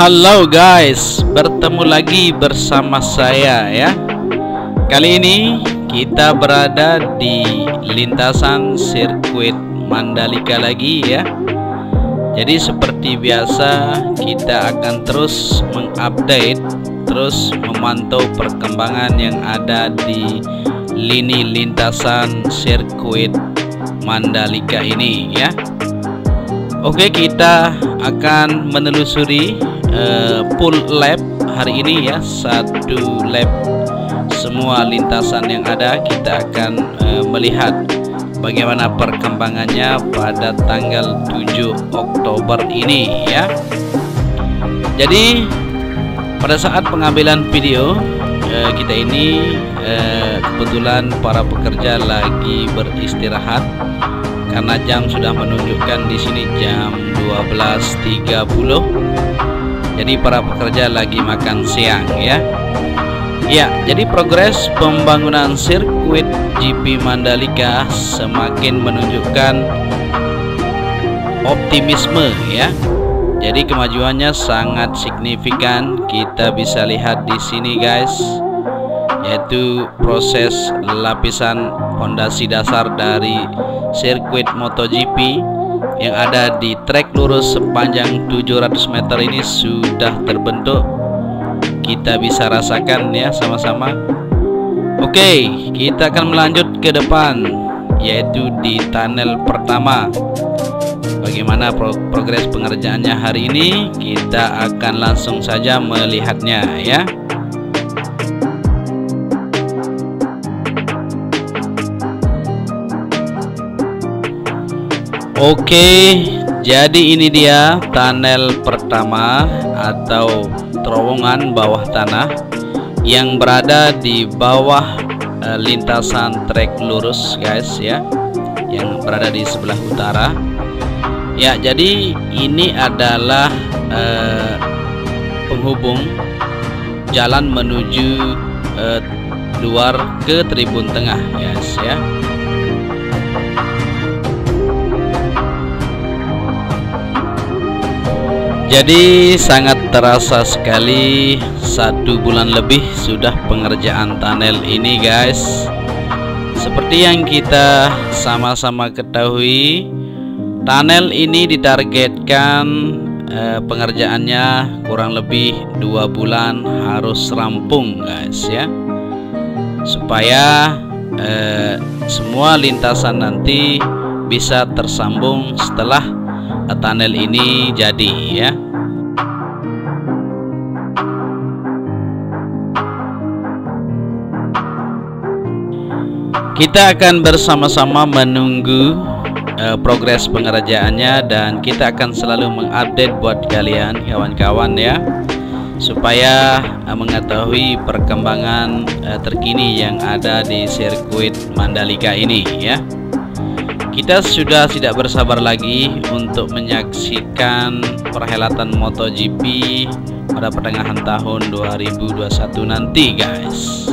Halo guys, bertemu lagi bersama saya ya. Kali ini kita berada di lintasan sirkuit Mandalika lagi ya. Jadi seperti biasa kita akan terus mengupdate, terus memantau perkembangan yang ada di lini lintasan sirkuit Mandalika ini ya. Oke, kita akan menelusuri full lap hari ini ya, satu lap semua lintasan yang ada. Kita akan melihat bagaimana perkembangannya pada tanggal 7 Oktober ini ya. Jadi pada saat pengambilan video kita ini kebetulan para pekerja lagi beristirahat karena jam sudah menunjukkan di sini jam 12.30. Jadi para pekerja lagi makan siang ya. Ya, jadi progres pembangunan sirkuit GP Mandalika semakin menunjukkan optimisme ya. Jadi kemajuannya sangat signifikan. Kita bisa lihat di sini guys, yaitu proses lapisan fondasi dasar dari sirkuit MotoGP yang ada di trek lurus sepanjang 700 meter ini sudah terbentuk. Kita bisa rasakan ya sama-sama. Oke, kita akan melanjut ke depan, yaitu di tunnel pertama. Bagaimana progres pengerjaannya hari ini, kita akan langsung saja melihatnya ya. Oke, jadi ini dia tunnel pertama atau terowongan bawah tanah yang berada di bawah lintasan trek lurus guys ya, yang berada di sebelah utara. Ya, jadi ini adalah penghubung jalan menuju luar ke tribun tengah guys ya. Jadi sangat terasa sekali, 1 bulan lebih sudah pengerjaan tunnel ini guys. Seperti yang kita sama-sama ketahui, tunnel ini ditargetkan pengerjaannya kurang lebih 2 bulan harus rampung guys ya, supaya semua lintasan nanti bisa tersambung setelah tunnel ini jadi ya. Kita akan bersama-sama menunggu progres pengerjaannya, dan kita akan selalu mengupdate buat kalian kawan-kawan ya, supaya mengetahui perkembangan terkini yang ada di sirkuit Mandalika ini ya. Kita sudah tidak bersabar lagi untuk menyaksikan perhelatan MotoGP pada pertengahan tahun 2021 nanti guys.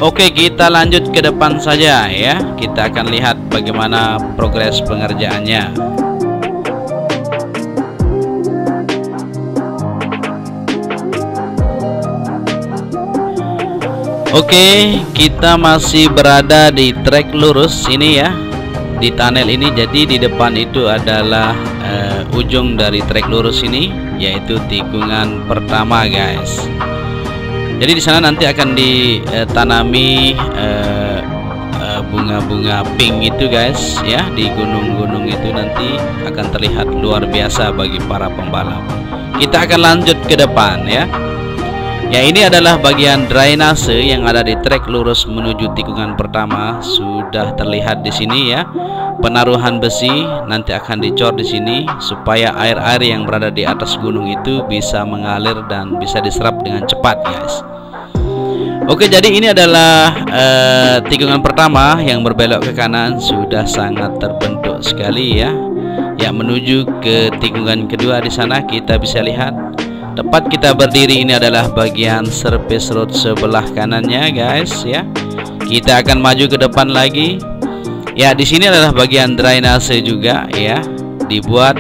Oke, kita lanjut ke depan saja ya. Kita akan lihat bagaimana progres pengerjaannya. Oke, kita masih berada di trek lurus ini ya, di tunnel ini. Jadi di depan itu adalah ujung dari trek lurus ini, yaitu tikungan pertama guys. Jadi di sana nanti akan ditanami bunga-bunga pink itu guys ya, di gunung-gunung itu nanti akan terlihat luar biasa bagi para pembalap. Kita akan lanjut ke depan ya. Ya, ini adalah bagian drainase yang ada di trek lurus menuju tikungan pertama. Sudah terlihat di sini ya. Penaruhan besi nanti akan dicor di sini supaya air-air yang berada di atas gunung itu bisa mengalir dan bisa diserap dengan cepat guys. Oke, jadi ini adalah tikungan pertama yang berbelok ke kanan, sudah sangat terbentuk sekali ya. Ya, menuju ke tikungan kedua di sana kita bisa lihat. Tepat kita berdiri ini adalah bagian surface road sebelah kanannya guys ya. Kita akan maju ke depan lagi. Ya, di sini adalah bagian drainase juga ya, dibuat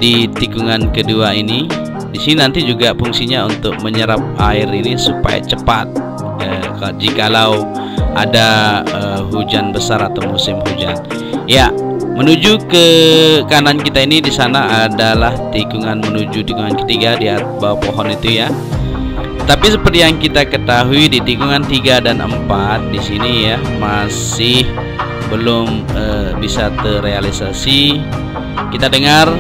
di tikungan kedua ini. Di sini nanti juga fungsinya untuk menyerap air ini supaya cepat jikalau ada hujan besar atau musim hujan. Ya, menuju ke kanan kita ini, di sana adalah tikungan menuju tikungan ketiga di bawah pohon itu ya. Tapi seperti yang kita ketahui di tikungan 3 dan 4 di sini ya masih belum bisa terrealisasi. Kita dengar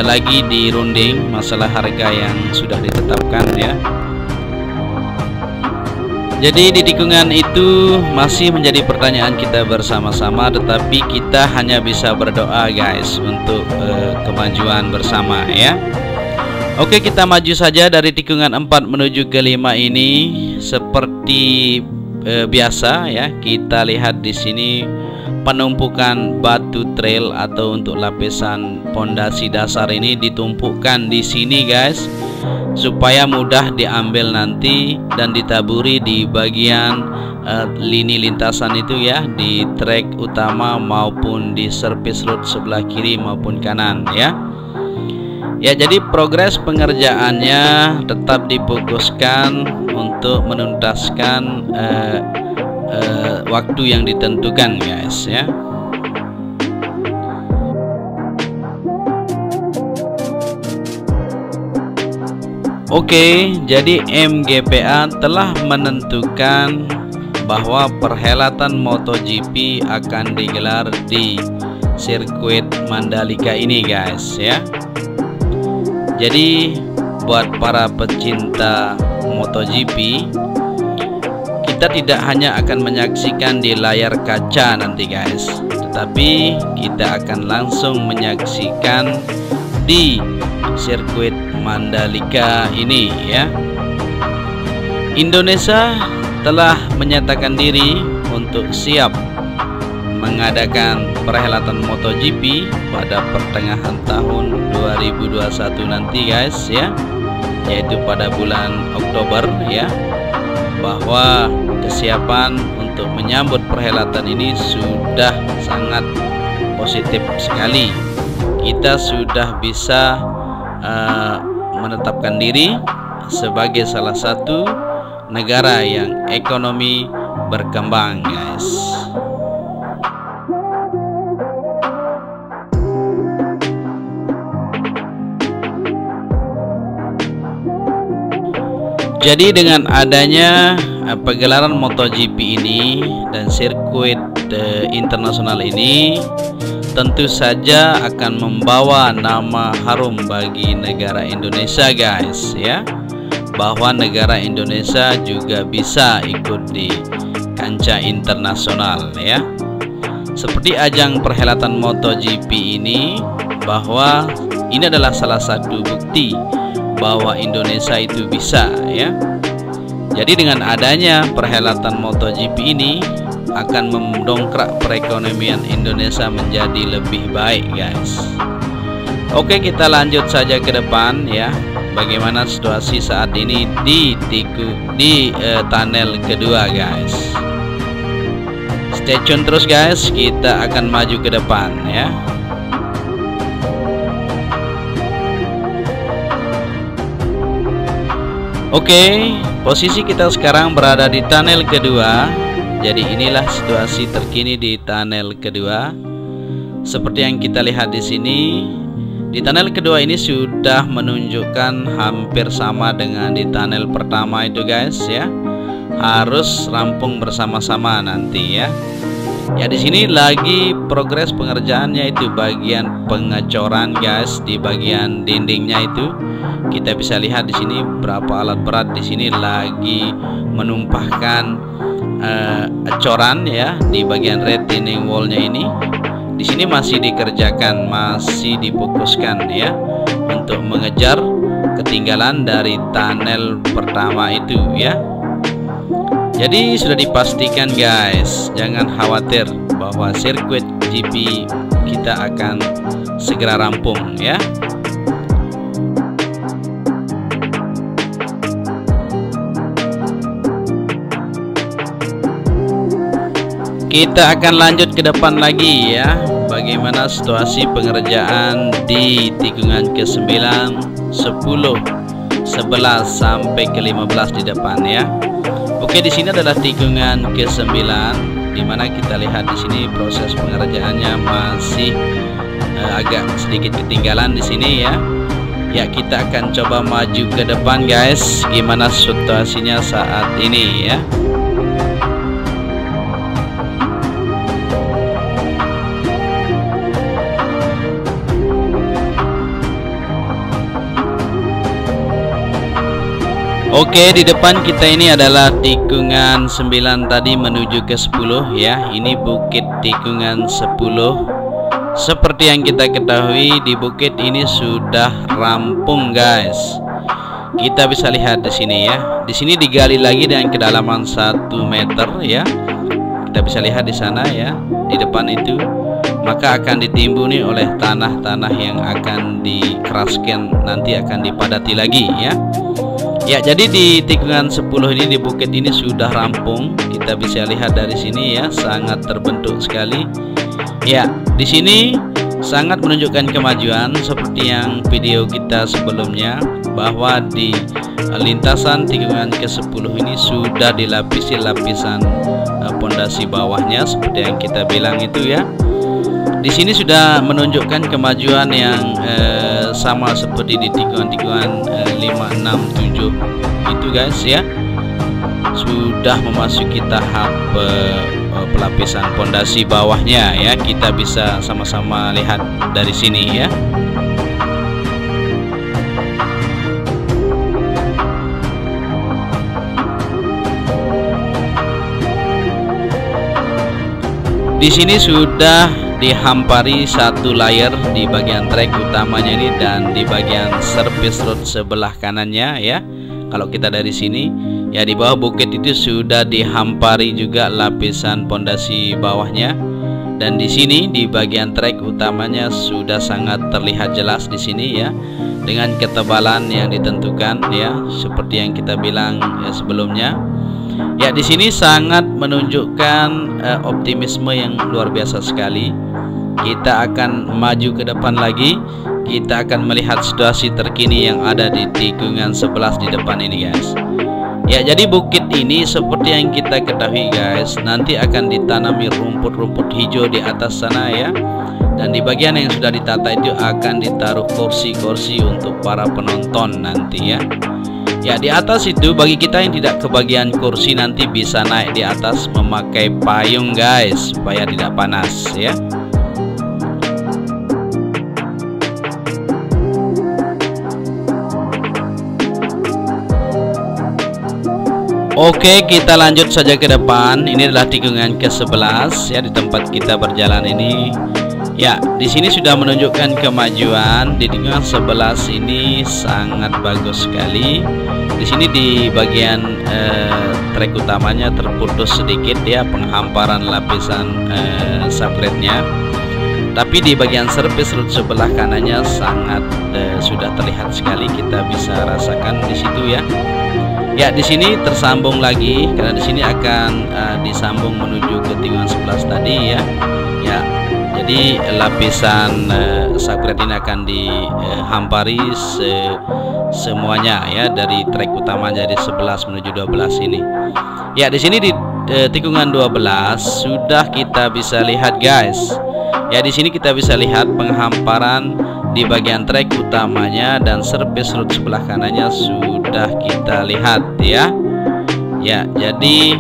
lagi dirunding masalah harga yang sudah ditetapkan ya. Jadi di tikungan itu masih menjadi pertanyaan kita bersama-sama, tetapi kita hanya bisa berdoa guys untuk kemajuan bersama ya. Oke, kita maju saja dari tikungan 4 menuju ke 5 ini. Seperti biasa ya, kita lihat di sini penumpukan batu trail atau untuk lapisan pondasi dasar ini ditumpukkan di sini guys, supaya mudah diambil nanti dan ditaburi di bagian lini lintasan itu ya, di trek utama maupun di service road sebelah kiri maupun kanan ya. Ya, jadi progres pengerjaannya tetap difokuskan untuk menuntaskan waktu yang ditentukan guys ya. Oke, jadi MGPA telah menentukan bahwa perhelatan MotoGP akan digelar di sirkuit Mandalika ini guys ya. Jadi buat para pecinta MotoGP, kita tidak hanya akan menyaksikan di layar kaca nanti guys, tetapi kita akan langsung menyaksikan di sirkuit Mandalika ini ya. Indonesia telah menyatakan diri untuk siap mengadakan perhelatan MotoGP pada pertengahan tahun 2021 nanti guys ya, yaitu pada bulan Oktober ya. Bahwa kesiapan untuk menyambut perhelatan ini sudah sangat positif sekali. Kita sudah bisa menetapkan diri sebagai salah satu negara yang ekonomi berkembang guys. Jadi dengan adanya pegelaran MotoGP ini dan sirkuit internasional ini, tentu saja akan membawa nama harum bagi negara Indonesia guys ya, bahwa negara Indonesia juga bisa ikut di kancah internasional ya. Seperti ajang perhelatan MotoGP ini, bahwa ini adalah salah satu bukti bahwa Indonesia itu bisa ya. Jadi dengan adanya perhelatan MotoGP ini akan mendongkrak perekonomian Indonesia menjadi lebih baik guys. Oke, kita lanjut saja ke depan ya. Bagaimana situasi saat ini di tunnel kedua guys. Stay tune terus guys, kita akan maju ke depan ya. Oke, posisi kita sekarang berada di tunnel kedua. Jadi inilah situasi terkini di tunnel kedua. Seperti yang kita lihat di sini, di tunnel kedua ini sudah menunjukkan hampir sama dengan di tunnel pertama itu guys ya. Harus rampung bersama-sama nanti ya. Ya, di sini lagi progres pengerjaannya itu bagian pengecoran guys, di bagian dindingnya itu. Kita bisa lihat di sini berapa alat berat di sini lagi menumpahkan coran ya di bagian retaining wallnya ini. Di sini masih dikerjakan, masih difokuskan ya untuk mengejar ketinggalan dari tunnel pertama itu ya. Jadi sudah dipastikan guys, jangan khawatir bahwa sirkuit GP kita akan segera rampung ya. Kita akan lanjut ke depan lagi ya. Bagaimana situasi pengerjaan di tikungan ke-9 10, 11 sampai ke 15 di depan ya. Oke, di sini adalah tikungan ke-9, di mana kita lihat di sini proses pengerjaannya masih agak sedikit ketinggalan di sini ya. Ya, kita akan coba maju ke depan guys, gimana situasinya saat ini ya. Oke, di depan kita ini adalah tikungan 9 tadi menuju ke 10 ya. Ini bukit tikungan 10. Seperti yang kita ketahui, di bukit ini sudah rampung guys. Kita bisa lihat di sini ya. Di sini digali lagi dengan kedalaman 1 meter ya. Kita bisa lihat di sana ya, di depan itu. Maka akan ditimbuni oleh tanah-tanah yang akan dikeraskan, nanti akan dipadati lagi ya. Ya, jadi di tikungan 10 ini, di bukit ini sudah rampung. Kita bisa lihat dari sini ya, sangat terbentuk sekali. Ya, di sini sangat menunjukkan kemajuan seperti yang video kita sebelumnya, bahwa di lintasan tikungan ke-10 ini sudah dilapisi lapisan pondasi bawahnya seperti yang kita bilang itu ya. Di sini sudah menunjukkan kemajuan yang sama seperti di tikungan-tikungan 5, 6, 7 itu guys ya. Sudah memasuki tahap pelapisan pondasi bawahnya ya. Kita bisa sama-sama lihat dari sini ya. Di sini sudah dihampari satu layer di bagian trek utamanya ini dan di bagian service road sebelah kanannya ya. Kalau kita dari sini ya, di bawah bukit itu sudah dihampari juga lapisan pondasi bawahnya, dan di sini di bagian trek utamanya sudah sangat terlihat jelas di sini ya, dengan ketebalan yang ditentukan ya, seperti yang kita bilang ya sebelumnya. Ya, di sini sangat menunjukkan optimisme yang luar biasa sekali. Kita akan maju ke depan lagi. Kita akan melihat situasi terkini yang ada di tikungan 11 di depan ini guys. Ya, jadi bukit ini seperti yang kita ketahui guys, nanti akan ditanami rumput-rumput hijau di atas sana ya. Dan di bagian yang sudah ditata itu akan ditaruh kursi-kursi untuk para penonton nanti ya. Ya, di atas itu bagi kita yang tidak kebagian kursi nanti bisa naik di atas memakai payung guys, supaya tidak panas ya. Oke, kita lanjut saja ke depan. Ini adalah tikungan ke-11 ya, di tempat kita berjalan ini. Ya, di sini sudah menunjukkan kemajuan. Di tikungan 11 ini sangat bagus sekali. Di sini di bagian trek utamanya terputus sedikit ya, penghamparan lapisan subletnya. Tapi di bagian service road sebelah kanannya sangat sudah terlihat sekali, kita bisa rasakan di situ ya. Ya, di sini tersambung lagi karena di sini akan disambung menuju ke tikungan 11 tadi ya. Ya, jadi lapisan sublet ini akan dihampari semuanya ya, dari trek utama jadi 11 menuju 12 ini. Ya, di sini di tikungan 12 sudah kita bisa lihat guys. Ya, di sini kita bisa lihat penghamparan di bagian trek utamanya dan service road sebelah kanannya sudah kita lihat ya. Ya, jadi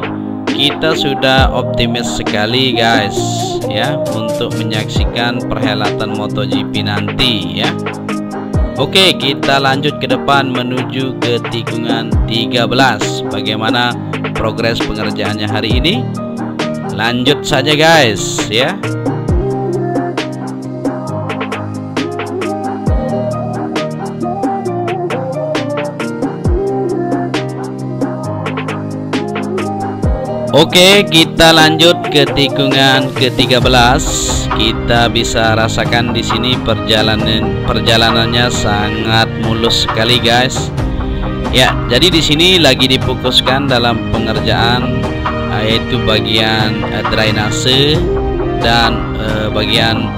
kita sudah optimis sekali guys ya untuk menyaksikan perhelatan MotoGP nanti ya. Oke, kita lanjut ke depan menuju ke tikungan 13. Bagaimana progres pengerjaannya hari ini? Lanjut saja guys ya. Oke, kita lanjut ke tikungan ke-13. Kita bisa rasakan di sini perjalanannya sangat mulus sekali guys. Ya, jadi di sini lagi difokuskan dalam pengerjaan yaitu bagian drainase dan bagian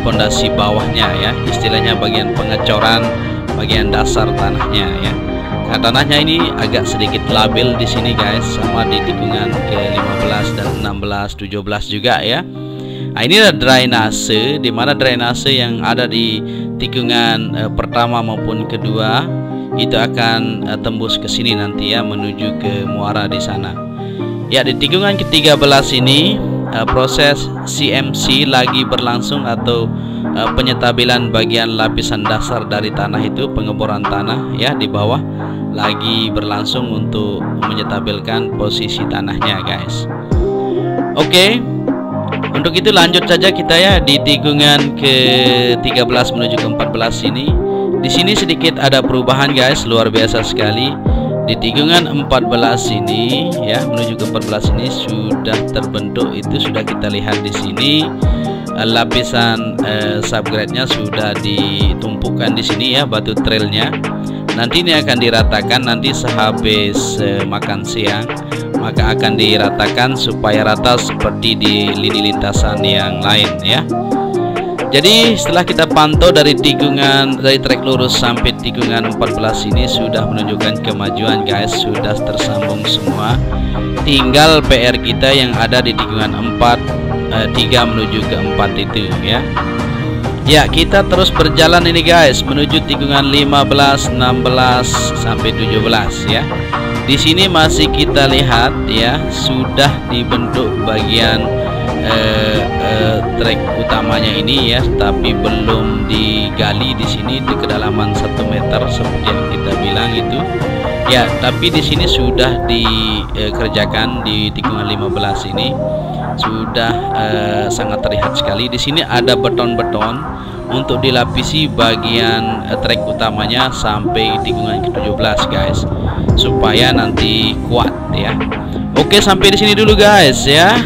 pondasi bawahnya ya, istilahnya bagian pengecoran bagian dasar tanahnya ya. Nah, tanahnya ini agak sedikit labil di sini guys, sama di tikungan ke-15 dan 16, 17 juga ya. Nah, ini adalah drainase, di mana drainase yang ada di tikungan pertama maupun kedua itu akan tembus ke sini nanti ya, menuju ke muara di sana. Ya, di tikungan ke-13 ini proses CMC lagi berlangsung, atau penyetabilan bagian lapisan dasar dari tanah itu, pengeboran tanah ya di bawah lagi berlangsung untuk menyetabilkan posisi tanahnya guys. Oke, untuk itu lanjut saja kita ya di tikungan ke-13 menuju ke-14 ini. Di sini sedikit ada perubahan guys, luar biasa sekali. Di tikungan 14 ini ya menuju ke 14 ini sudah terbentuk, itu sudah kita lihat di sini lapisan subgrade-nya sudah ditumpukan di sini ya, batu trailnya. Nanti ini akan diratakan, nanti sehabis makan siang maka akan diratakan supaya rata seperti di lini lintasan yang lain ya. Jadi setelah kita pantau dari tikungan, dari trek lurus sampai tikungan 14 ini sudah menunjukkan kemajuan guys, sudah tersambung semua. Tinggal PR kita yang ada di tikungan 3 menuju ke 4 itu ya. Ya, kita terus berjalan ini guys menuju tikungan 15, 16 sampai 17 ya. Di sini masih kita lihat ya, sudah dibentuk bagian trek utamanya ini ya, tapi belum digali di sini di kedalaman 1 meter seperti yang kita bilang itu. Ya, tapi di sini sudah dikerjakan di tikungan 15 ini. Sudah sangat terlihat sekali. Di sini ada beton-beton untuk dilapisi bagian trek utamanya sampai tikungan ke-17 guys, supaya nanti kuat ya. Oke, sampai di sini dulu guys ya.